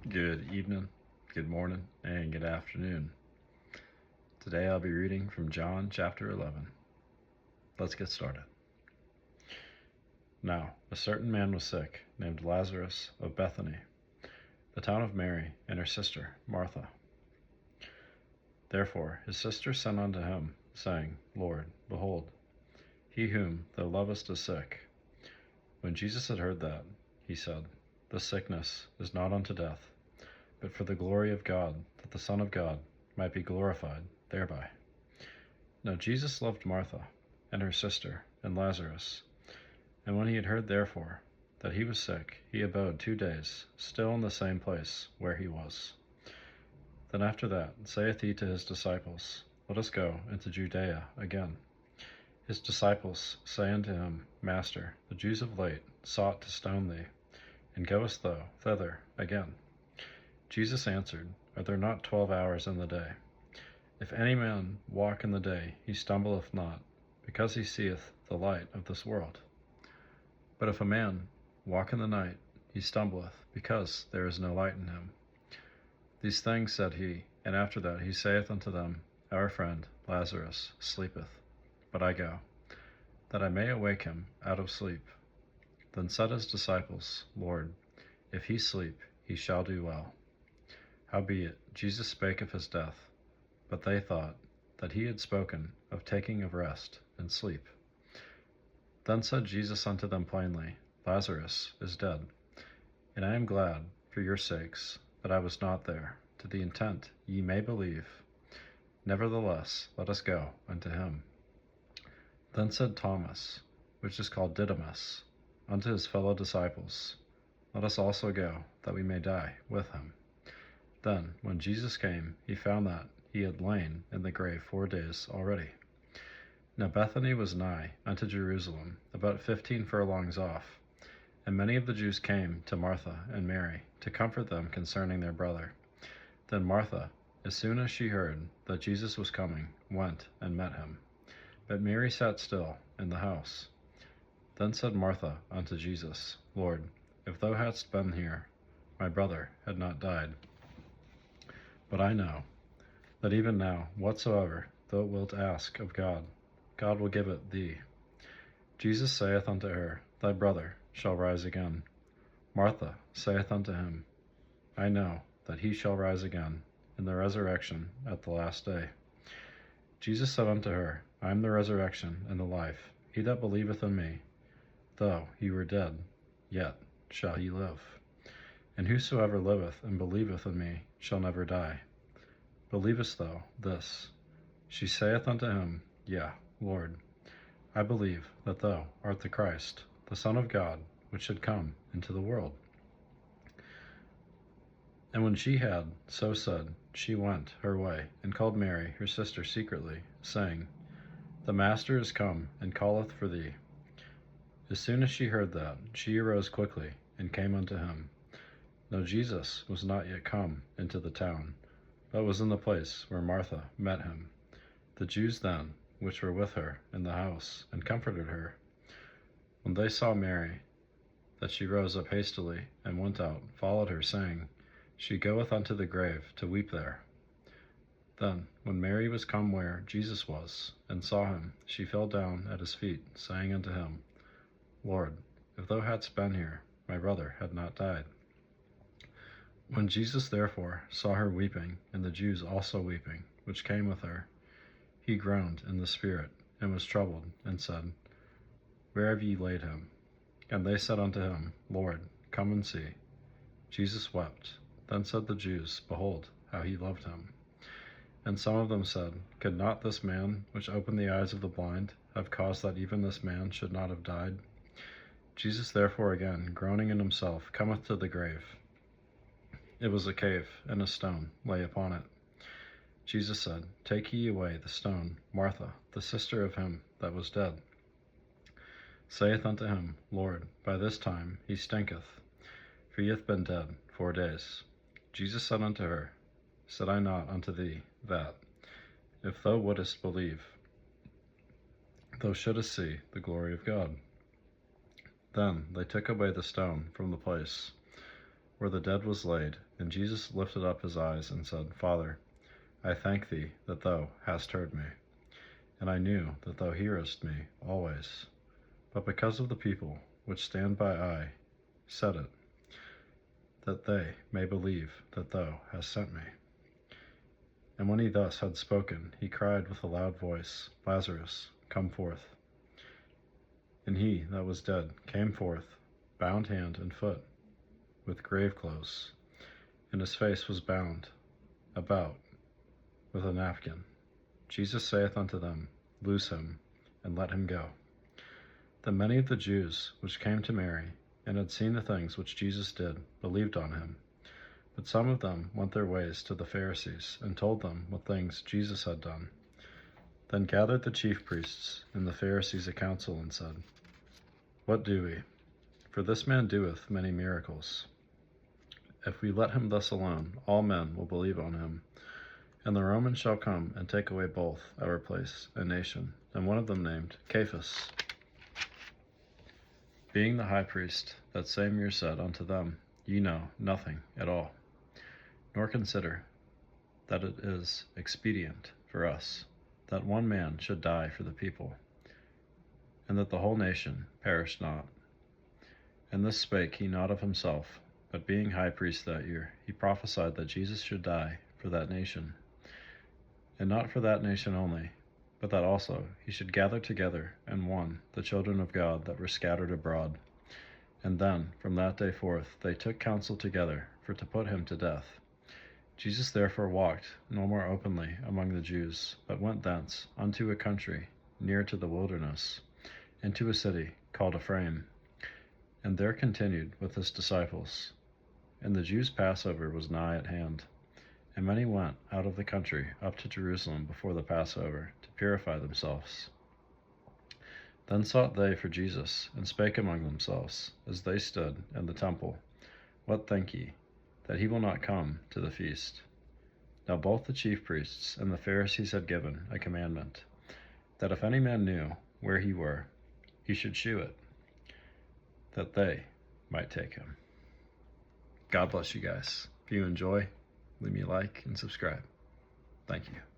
Good evening, good morning, and good afternoon. Today I'll be reading from John chapter 11. Let's get started. Now, a certain man was sick, named Lazarus of Bethany, the town of Mary and her sister Martha. Therefore his sister sent unto him, saying, Lord, behold, he whom thou lovest is sick. When Jesus had heard that, he said, This sickness is not unto death, but for the glory of God, that the Son of God might be glorified thereby. Now Jesus loved Martha, and her sister, and Lazarus. And when he had heard therefore that he was sick, he abode 2 days, still in the same place where he was. Then after that saith he to his disciples, Let us go into Judea again. His disciples say unto him, Master, the Jews of late sought to stone thee, and goest thou thither again? Jesus answered, Are there not 12 hours in the day? If any man walk in the day, he stumbleth not, because he seeth the light of this world. But if a man walk in the night, he stumbleth, because there is no light in him. These things said he, and after that he saith unto them, Our friend Lazarus sleepeth, but I go, that I may awake him out of sleep. Then said his disciples, Lord, if he sleep, he shall do well. Howbeit Jesus spake of his death, but they thought that he had spoken of taking of rest and sleep. Then said Jesus unto them plainly, Lazarus is dead, and I am glad for your sakes that I was not there, to the intent ye may believe. Nevertheless, let us go unto him. Then said Thomas, which is called Didymus, unto his fellow disciples, Let us also go, that we may die with him. Then, when Jesus came, he found that he had lain in the grave 4 days already. Now Bethany was nigh unto Jerusalem, about 15 furlongs off. And many of the Jews came to Martha and Mary to comfort them concerning their brother. Then Martha, as soon as she heard that Jesus was coming, went and met him. But Mary sat still in the house. Then said Martha unto Jesus, Lord, if thou hadst been here, my brother had not died. But I know that even now, whatsoever thou wilt ask of God, God will give it thee. Jesus saith unto her, Thy brother shall rise again. Martha saith unto him, I know that he shall rise again in the resurrection at the last day. Jesus said unto her, I am the resurrection and the life. He that believeth in me, though he were dead, yet shall he live. And whosoever liveth and believeth in me shall never die. Believest thou this? She saith unto him, Yea, Lord, I believe that thou art the Christ, the Son of God, which should come into the world. And when she had so said, she went her way, and called Mary her sister secretly, saying, The Master is come, and calleth for thee. As soon as she heard that, she arose quickly, and came unto him. Now Jesus was not yet come into the town, but was in the place where Martha met him. The Jews then, which were with her in the house, and comforted her, when they saw Mary, that she rose up hastily, and went out, followed her, saying, She goeth unto the grave to weep there. Then, when Mary was come where Jesus was, and saw him, she fell down at his feet, saying unto him, Lord, if thou hadst been here, my brother had not died. When Jesus therefore saw her weeping, and the Jews also weeping, which came with her, he groaned in the spirit, and was troubled, and said, Where have ye laid him? And they said unto him, Lord, come and see. Jesus wept. Then said the Jews, Behold, how he loved him. And some of them said, Could not this man, which opened the eyes of the blind, have caused that even this man should not have died? Jesus therefore again, groaning in himself, cometh to the grave. It was a cave, and a stone lay upon it. Jesus said, Take ye away the stone. Martha, the sister of him that was dead, saith unto him, Lord, by this time he stinketh, for he hath been dead 4 days. Jesus said unto her, Said I not unto thee that, if thou wouldest believe, thou shouldest see the glory of God? Then they took away the stone from the place. where the dead was laid, and Jesus lifted up his eyes and said, Father, I thank thee that thou hast heard me, and I knew that thou hearest me always. But because of the people which stand by I said it, that they may believe that thou hast sent me. And when he thus had spoken, he cried with a loud voice, Lazarus, come forth. And he that was dead came forth, bound hand and foot, with grave clothes, and his face was bound about with a napkin. Jesus saith unto them, Loose him, and let him go. Then many of the Jews which came to Mary, and had seen the things which Jesus did, believed on him. But some of them went their ways to the Pharisees, and told them what things Jesus had done. Then gathered the chief priests and the Pharisees a council, and said, What do we? For this man doeth many miracles. If we let him thus alone, all men will believe on him. And the Romans shall come and take away both our place and nation. And one of them named Caiaphas, being the high priest, that same year said unto them, Ye know nothing at all, nor consider that it is expedient for us that one man should die for the people, and that the whole nation perish not. And this spake he not of himself, but being high priest that year, he prophesied that Jesus should die for that nation, and not for that nation only, but that also he should gather together in one the children of God that were scattered abroad. And then from that day forth they took counsel together for to put him to death. Jesus therefore walked no more openly among the Jews, but went thence unto a country near to the wilderness, into a city called Ephraim, and there continued with his disciples. And the Jews' Passover was nigh at hand. And many went out of the country up to Jerusalem before the Passover, to purify themselves. Then sought they for Jesus, and spake among themselves, as they stood in the temple, What think ye, that he will not come to the feast? Now both the chief priests and the Pharisees had given a commandment, that if any man knew where he were, he should shew it, that they might take him. God bless you guys. If you enjoy, leave me a like and subscribe. Thank you.